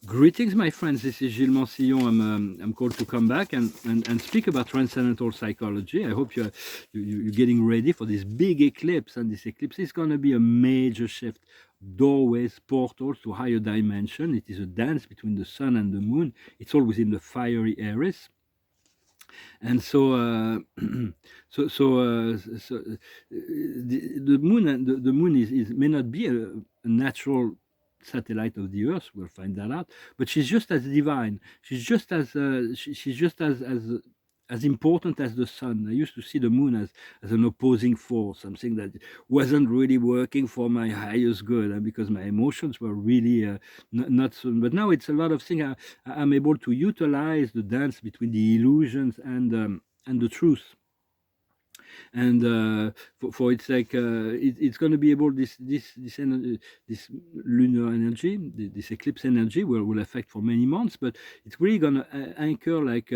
Greetings, my friends. This is Gilles Mansillon. I'm called to come back and speak about transcendental psychology. I hope you're getting ready for this big eclipse. And this eclipse is going to be a major shift. Doorways, portals to higher dimension. It is a dance between the sun and the moon. It's all within the fiery Aries. And so, the moon and the moon is may not be a natural satellite of the Earth. We'll find that out. But she's just as divine. She's just as she's just as important as the sun. I used to see the moon as an opposing force, something that wasn't really working for my highest good, because my emotions were really not so. But now it's a lot of things. I'm able to utilize the dance between the illusions and the truth. And for it's like it's going to be able this lunar energy, this eclipse energy will affect for many months, but it's really going to anchor like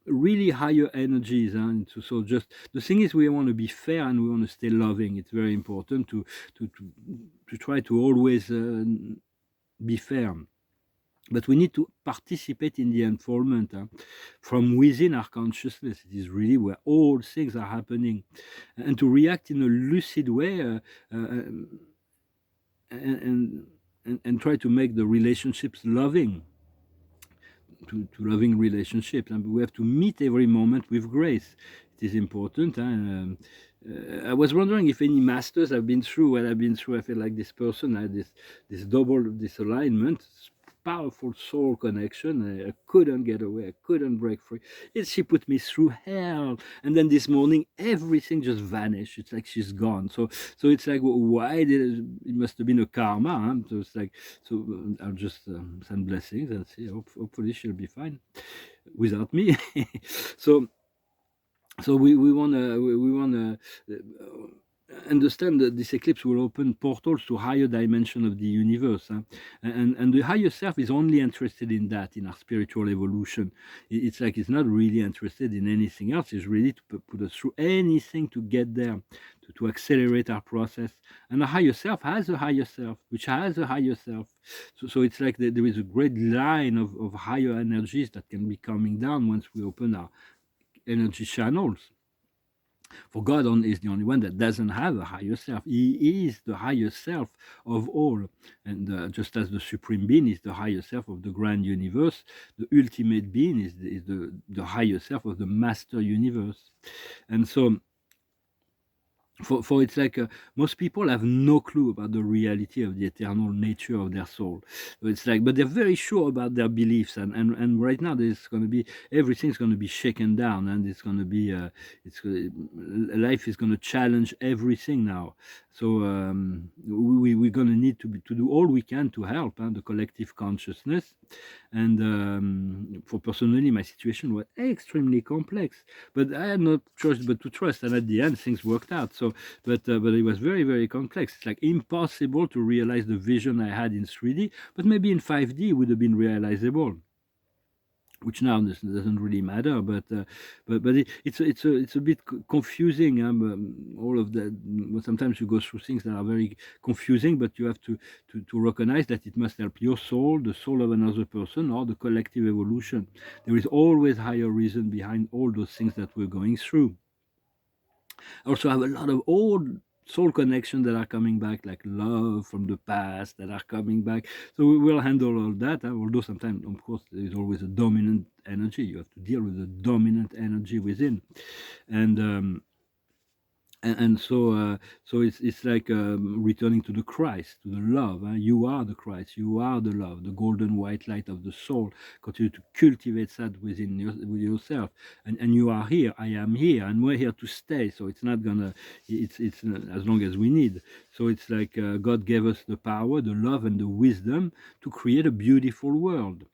really higher energies. And so just the thing is, we want to be fair and we want to stay loving. It's very important to try to always be fair. But we need to participate in the unfoldment from within our consciousness. It is really where all things are happening, and to react in a lucid way, and, and try to make the relationships loving, to loving relationships. And we have to meet every moment with grace. It is important. I was wondering if any masters have been through what I've been through. I feel like this person had this double, this alignment, powerful soul connection. I couldn't get away. I couldn't break free. She put me through hell, and then this morning everything just vanished. It's like she's gone. So it's like, why did it must have been a karma? Huh? So it's like, so I'll just send blessings and see. Hopefully she'll be fine without me. so we wanna understand that this eclipse will open portals to higher dimension of the universe, huh? And the higher self is only interested in that, in our spiritual evolution. It's like it's not really interested in anything else. It's really to put us through anything to get there, to accelerate our process. And the higher self has a higher self, which has a higher self. So it's like there is a great line of higher energies that can be coming down once we open our energy channels. For God is the only one that doesn't have a higher self. He is the higher self of all. And just as the Supreme Being is the higher self of the grand universe, the ultimate being is the higher self of the master universe. And so, for it's like most people have no clue about the reality of the eternal nature of their soul. So it's like, but they're very sure about their beliefs, and right now there's going to be, everything's going to be shaken down, and it's going to be life is going to challenge everything now. So we're going to need to do all we can to help the collective consciousness. And for personally, my situation was extremely complex, but I had no choice but to trust. And at the end, things worked out. So, but it was very, very complex. It's like impossible to realize the vision I had in 3D, but maybe in 5D it would have been realizable, which now doesn't really matter. But it's a bit confusing. All of that. Sometimes you go through things that are very confusing, but you have to recognize that it must help your soul, the soul of another person, or the collective evolution. There is always higher reason behind all those things that we're going through. I also have a lot of old soul connections that are coming back, like love from the past that are coming back. So we will handle all that, although sometimes, of course, there is always a dominant energy. You have to deal with the dominant energy within. And so it's like returning to the Christ, to the love. You are the Christ, you are the love, the golden white light of the soul. Continue to cultivate that within with yourself, and you are here, I am here, and we're here to stay. So it's not gonna, it's as long as we need. So it's like God gave us the power, the love, and the wisdom to create a beautiful world.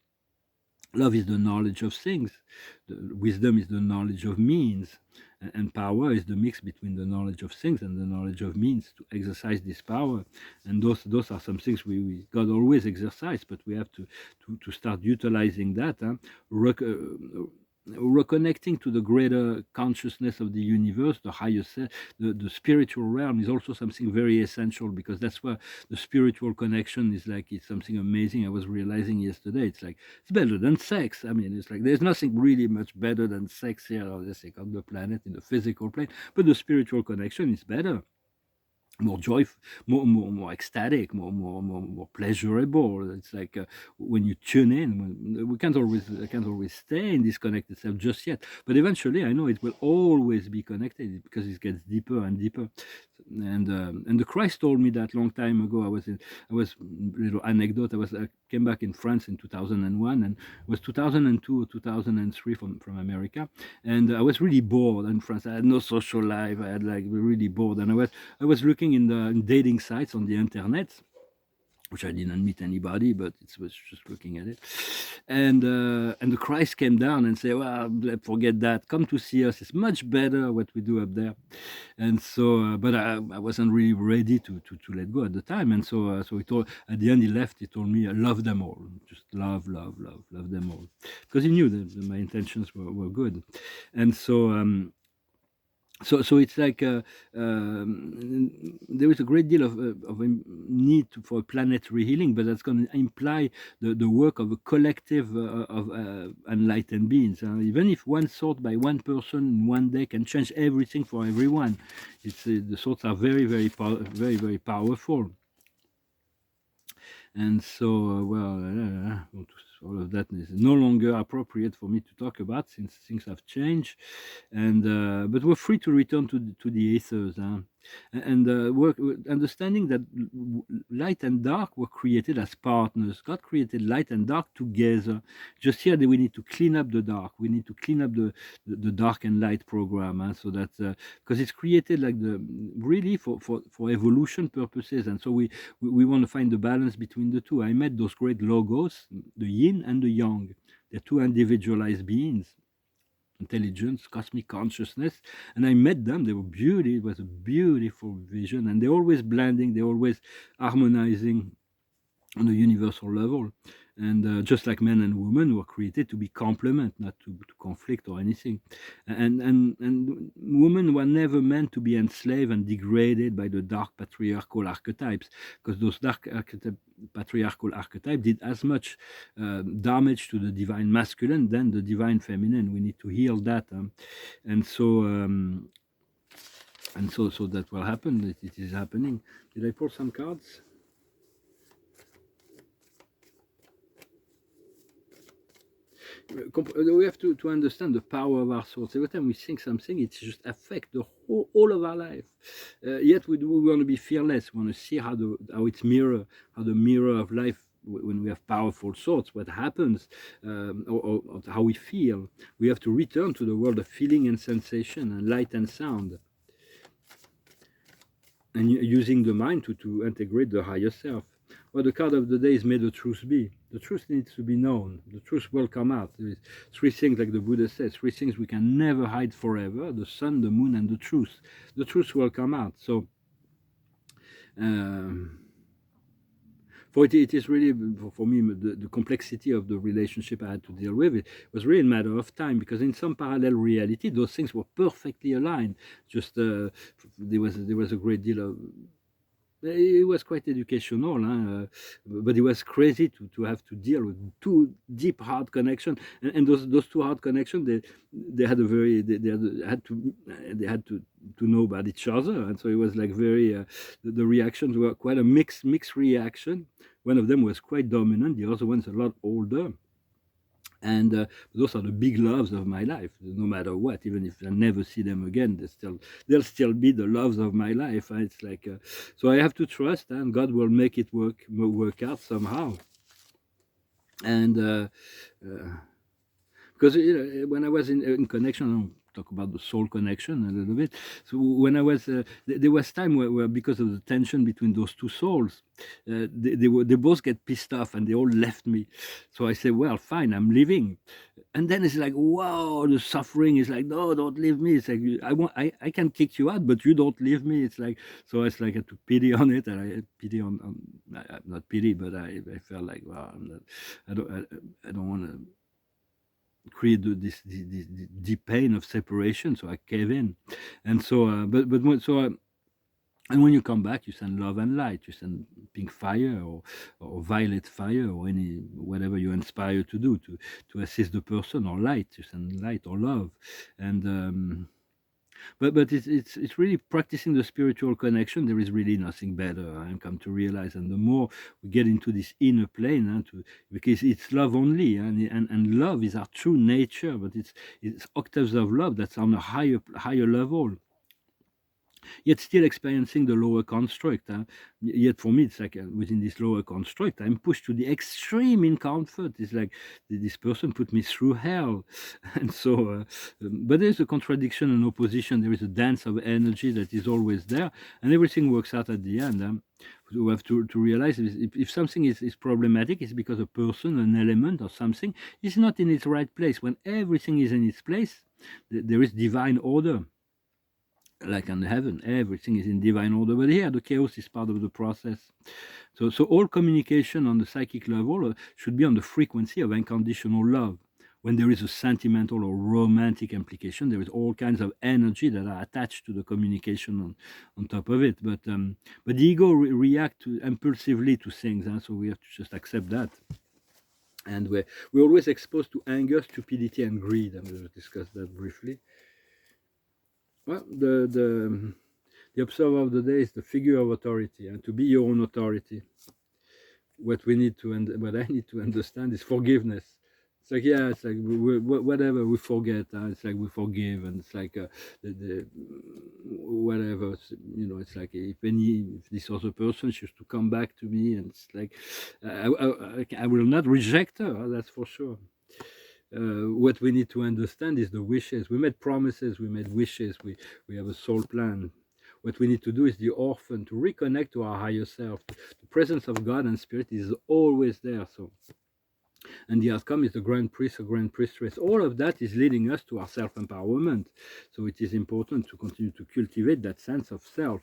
Love is the knowledge of things. Wisdom is the knowledge of means. And power is the mix between the knowledge of things and the knowledge of means to exercise this power. And those are some things we God always exercise, but we have to start utilizing that. reconnecting to the greater consciousness of the universe, the higher self, the spiritual realm is also something very essential, because that's where the spiritual connection is like, it's something amazing. I was realizing yesterday, it's like, it's better than sex. I mean, it's like there's nothing really much better than sex here, or let's say on the planet, in the physical plane, but the spiritual connection is better, more joyful, more ecstatic, more pleasurable. It's like, when you tune in, we can't always, I can't always stay in this connected self just yet, but eventually I know it will always be connected, because it gets deeper and deeper. And the Christ told me that long time ago. I was, little anecdote. I came back in France in 2001, and it was 2002 or 2003 from America, and I was really bored in France. I had no social life. I had like really bored, and I was looking in dating sites on the internet, which I didn't meet anybody, but it was just looking at it. And the Christ came down and said, "Well, forget that. Come to see us. It's much better what we do up there." And so, but I wasn't really ready to let go at the time. And so, so he told, at the end, he left. He told me, "Love them all. Just love them all," because he knew that my intentions were good. And so. So it's like, there is a great deal of need for planetary healing, but that's going to imply the work of a collective of enlightened beings. Even if one thought by one person in one day can change everything for everyone, it's the thoughts are very powerful. And so, all of that is no longer appropriate for me to talk about, since things have changed. And but we're free to return to the ethers, and understanding that light and dark were created as partners. God created light and dark together. Just here that we need to clean up the dark. We need to clean up the dark and light program, so that, because it's created like really for evolution purposes, and so we want to find the balance between the two. I met those great logos, the yin and the yang. They're two individualized beings, intelligence, cosmic consciousness, and I met them. They were beauty. It was a beautiful vision, and they're always blending. They're always harmonizing on a universal level. And just like men and women were created to be complement, not to conflict or anything. And women were never meant to be enslaved and degraded by the dark patriarchal archetypes, because those dark patriarchal archetypes did as much damage to the divine masculine than the divine feminine. We need to heal that, and so so that will happen. It is happening. Did I pull some cards? We have to understand the power of our thoughts. Every time we think something, it just affects the all of our life. Yet we want to be fearless. We want to see how it's how the mirror of life, when we have powerful thoughts, what happens, or how we feel. We have to return to the world of feeling and sensation, and light and sound, and using the mind to integrate the higher self. Well, the card of the day is "May the truth be." The truth needs to be known. The truth will come out. There is three things, like the Buddha says, three things we can never hide forever: the sun, the moon, and the truth. The truth will come out. So, for it is really, for me, the complexity of the relationship I had to deal with. It was really a matter of time, because in some parallel reality, those things were perfectly aligned. Just there was a great deal of. It was quite educational, but it was crazy to have to deal with two deep, hard connections, and those two hard connections, they had a very they had to know about each other, and so it was like very the reactions were quite a mixed reaction. One of them was quite dominant, the other one's a lot older. And those are the big loves of my life. No matter what, even if I never see them again, they'll still be the loves of my life. It's like, so I have to trust, and God will make it work out somehow. And because when I was in connection, I'll talk about the soul connection a little bit. So when I was, there was time where because of the tension between those two souls, they both get pissed off, and they all left me. So I said, well, fine, I'm leaving. And then it's like, wow, the suffering is like, no, don't leave me. It's like, I can kick you out, but you don't leave me. It's like, so it's like I took pity on it, and I had pity on not pity, but I felt like, wow, I don't want to. create this deep pain of separation. So I cave in, and so and when you come back, you send love and light. You send pink fire or violet fire or any whatever you inspire to do to assist the person, or light. You send light or love, and but it's really practicing the spiritual connection. There is really nothing better. I come to realize, and the more we get into this inner plane, because it's love only, and love is our true nature. But it's octaves of love that's on a higher level, yet still experiencing the lower construct. Yet for me, it's like within this lower construct, I'm pushed to the extreme in comfort. It's like this person put me through hell. And so, but there's a contradiction and opposition. There is a dance of energy that is always there, and everything works out at the end. We have to realize if something is problematic, it's because a person, an element, or something is not in its right place. When everything is in its place, there is divine order. Like in heaven, everything is in divine order. But here, the chaos is part of the process. So all communication on the psychic level should be on the frequency of unconditional love. When there is a sentimental or romantic implication, there is all kinds of energy that are attached to the communication on top of it. But the ego reacts impulsively to things, so we have to just accept that. And we're always exposed to anger, stupidity, and greed. I'm going to discuss that briefly. Well, the observer of the day is the figure of authority, and to be your own authority. What I need to understand is forgiveness. It's like, yeah, it's like whatever we forget. It's like we forgive, and it's like the whatever. It's like if this other person chooses to come back to me, and it's like I will not reject her. That's for sure. What we need to understand is the wishes. We made promises, we made wishes, we have a soul plan. What we need to do is the orphan, to reconnect to our higher self. The presence of God and Spirit is always there. So, and the outcome is the Grand Priest or Grand Priestess. All of that is leading us to our self-empowerment. So it is important to continue to cultivate that sense of self,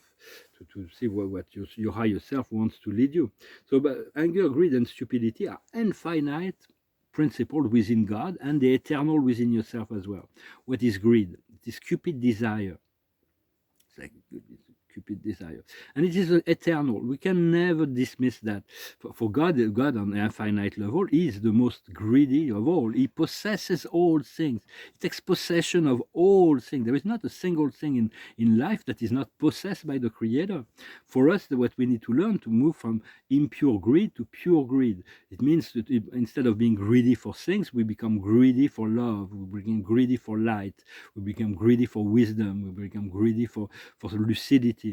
to see what your higher self wants to lead you. So, but anger, greed, and stupidity are infinite principle within God, and the eternal within yourself as well. What is greed? It is cupid desire. It's like cupid desire, and it is eternal. We can never dismiss that. For God on the infinite level is the most greedy of all. He possesses all things. He takes possession of all things. There is not a single thing in life that is not possessed by the Creator. For us, what we need to learn to move from impure greed to pure greed. It means that instead of being greedy for things, we become greedy for love. We become greedy for light. We become greedy for wisdom. We become greedy for lucidity.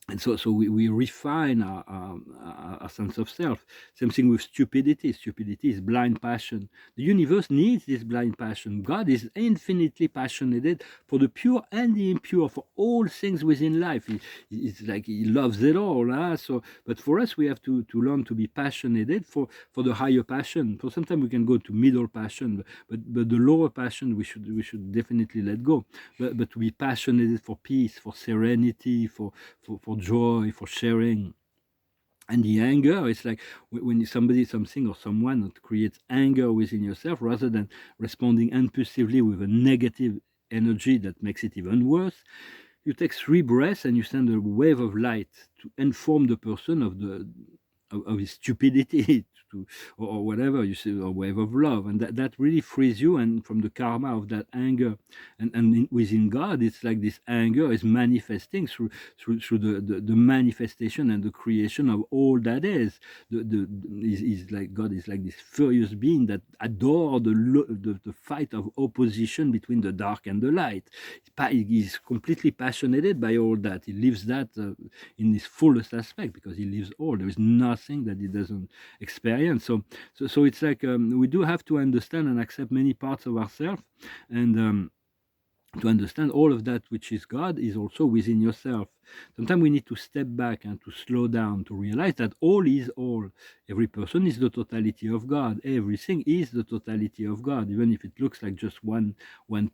And so we refine our sense of self. Same thing with stupidity. Stupidity is blind passion. The universe needs this blind passion. God is infinitely passionate for the pure and the impure, for all things within life. It's like he loves it all. So, but for us, we have to learn to be passionate for the higher passion. For sometimes we can go to middle passion, but the lower passion we should definitely let go. But to be passionate for peace, for serenity, for joy, for sharing. And the anger is like when something or someone creates anger within yourself, rather than responding impulsively with a negative energy that makes it even worse. You take 3 breaths and you send a wave of light to inform the person of his stupidity, or whatever you say, a wave of love, and that really frees you and from the karma of that anger. And within God, it's like this anger is manifesting through the manifestation and the creation of all that is. Is like God is like this furious being that adore the fight of opposition between the dark and the light. He's completely passionate by all that. He lives that in his fullest aspect, because he lives all. There is nothing that he doesn't experience. So it's like we do have to understand and accept many parts of ourselves, and to understand all of that which is God is also within yourself. Sometimes we need to step back and to slow down, to realize that all is all. Every person is the totality of God. Everything is the totality of God, even if it looks like just one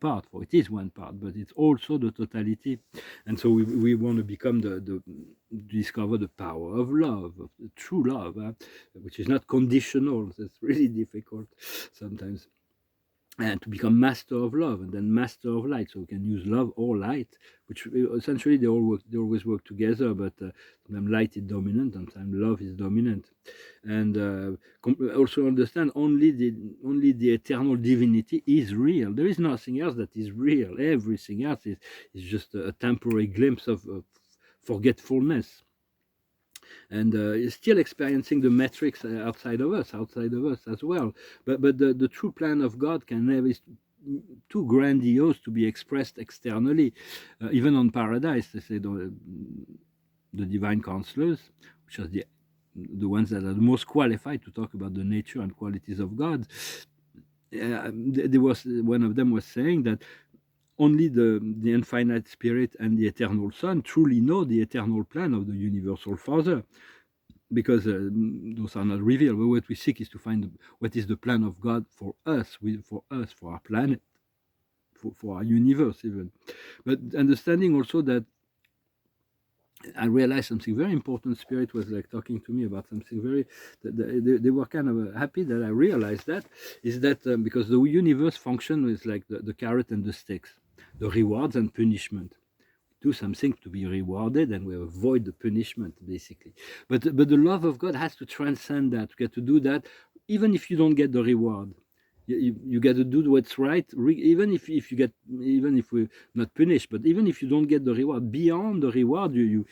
part, for it is one part, but it's also the totality. And so we want to become discover the power of love, of the true love, which is not conditional. It's really difficult sometimes. and to become master of love and then master of light. So we can use love or light, which essentially they always work together, but sometimes light is dominant, sometimes love is dominant. And also understand only the eternal divinity is real. There is nothing else that is real. Everything else is just a temporary glimpse of forgetfulness, and is still experiencing the metrics outside of us as well. But the true plan of God can never is too grandiose to be expressed externally. Even on Paradise, they say the divine counselors, which are the ones that are the most qualified to talk about the nature and qualities of God. There was one of them was saying that only the infinite spirit and the eternal Son truly know the eternal plan of the universal Father, because those are not revealed. But what we seek is to find what is the plan of God for us, for our planet, for our universe even. But understanding also that I realized something very important. Spirit was like talking to me about something very, they were kind of happy that I realized that, is that because the universe function is like the carrot and the sticks, the rewards and punishment. Do something to be rewarded and we avoid the punishment, basically. But the love of God has to transcend that. You get to do that even if you don't get the reward. You got to do what's right, even if you get, even if we're not punished, but even if you don't get the reward, beyond the reward, you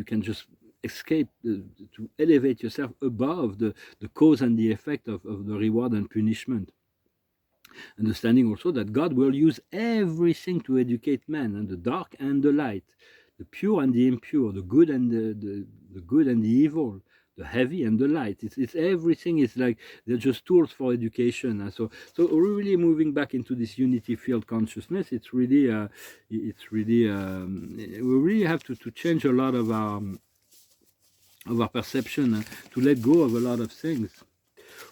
can just escape, to elevate yourself above the cause and the effect of the reward and punishment. Understanding also that God will use everything to educate man, and the dark and the light, the pure and the impure, the good and the good and the evil, the heavy and the light. It's everything is like they're just tools for education. And so really moving back into this unity field consciousness, we really have to change a lot of our perception, to let go of a lot of things.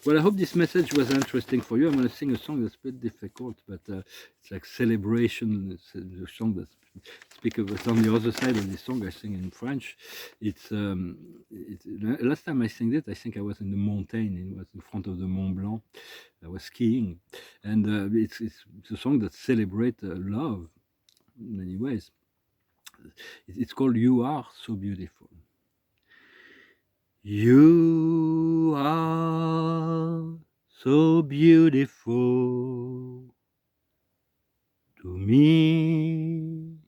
Well, I hope this message was interesting for you. I'm going to sing a song that's a bit difficult, but it's like celebration. It's a song that speaks of it's on the other side of this song. I sing in French. Last time I sang it, I think I was in the mountain. It was in front of the Mont Blanc. I was skiing, and it's a song that celebrates love in many ways. It's called "You Are So Beautiful." You are so beautiful to me.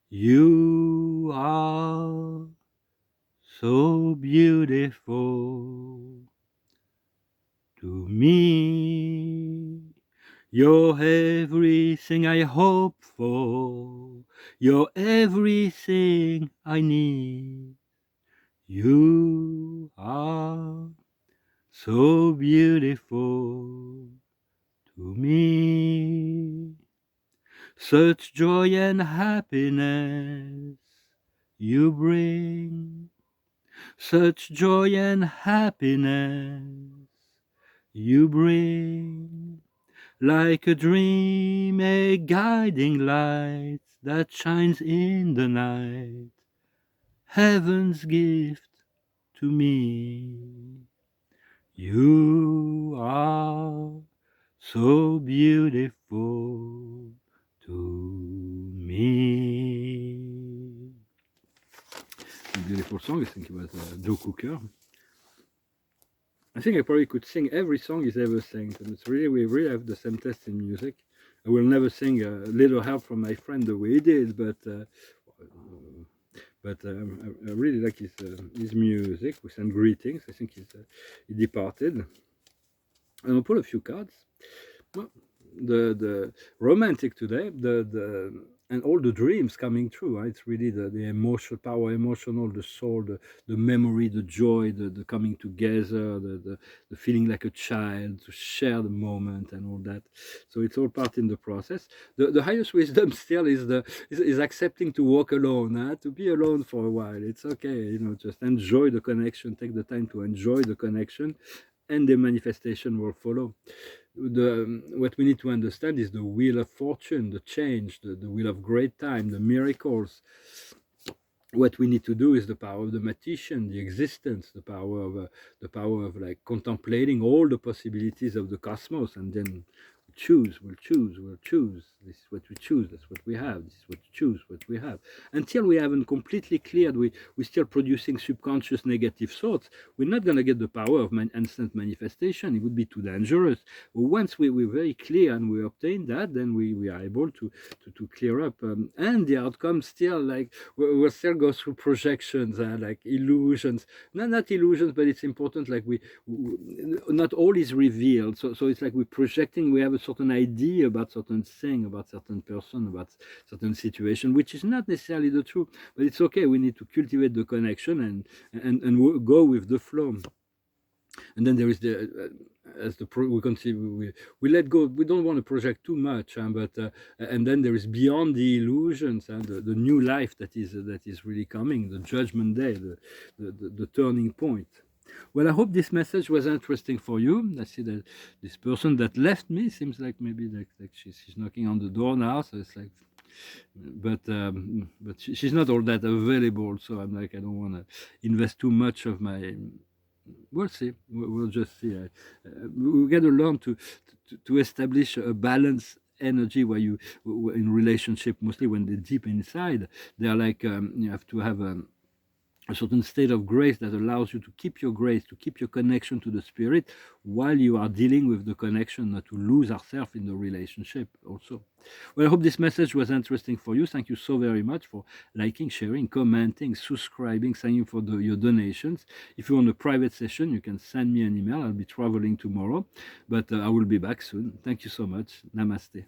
You are so beautiful to me. You're everything I hope for. You're everything I need. You are so beautiful to me. Such joy and happiness you bring. Such joy and happiness you bring. Like a dream, a guiding light that shines in the night. Heaven's gift to me. You are so beautiful to me. A beautiful song. I think it was Joe Cooker. I think I probably could sing every song he's ever sang. And it's really, we really have the same taste in music. I will never sing a Little Help from My Friend the way he did, but I really like his music. We send greetings. I think he departed. And I'll pull a few cards. Well, the romantic today, the and all the dreams coming true. Right? It's really the emotional power, emotional, the soul, the memory, the joy, the coming together, the feeling like a child, to share the moment and all that. So it's all part in the process. The highest wisdom still is accepting to walk alone, to be alone for a while. It's okay, just enjoy the connection, take the time to enjoy the connection, and the manifestation will follow. What we need to understand is the wheel of fortune, the change, the wheel of great time, the miracles. What we need to do is the power of the magician, the existence, the power of like contemplating all the possibilities of the cosmos, and then we choose, we'll choose, we'll choose. This is what we choose, that's what we have. This is what we choose, what we have. Until we haven't completely cleared, we're still producing subconscious negative thoughts. We're not going to get the power of instant manifestation. It would be too dangerous. But once we're very clear and we obtain that, then we are able to clear up. And the outcome still, like, we'll still go through projections, like illusions. No, not illusions, but it's important, like not all is revealed. So it's like we're projecting, we have a certain idea about certain thing, about certain person, about certain situation, which is not necessarily the truth, but it's okay. We need to cultivate the connection and go with the flow. And then there is the as the we conceive, we let go. We don't want to project too much, but and then there is beyond the illusions and the new life that is really coming, the judgment day, the turning point. Well, I hope this message was interesting for you. I see that this person that left me seems like maybe like she's knocking on the door now, so it's like, but she's not all that available, so I'm like, I don't want to invest too much of my. We'll see. We'll just see. We got to learn to establish a balance energy where you in relationship, mostly when they're deep inside, they're like you have to have a certain state of grace that allows you to keep your grace, to keep your connection to the spirit while you are dealing with the connection, not to lose ourselves in the relationship also. Well, I hope this message was interesting for you. Thank you so very much for liking, sharing, commenting, subscribing, thank you for your donations. If you want a private session, you can send me an email. I'll be traveling tomorrow, but I will be back soon. Thank you so much. Namaste.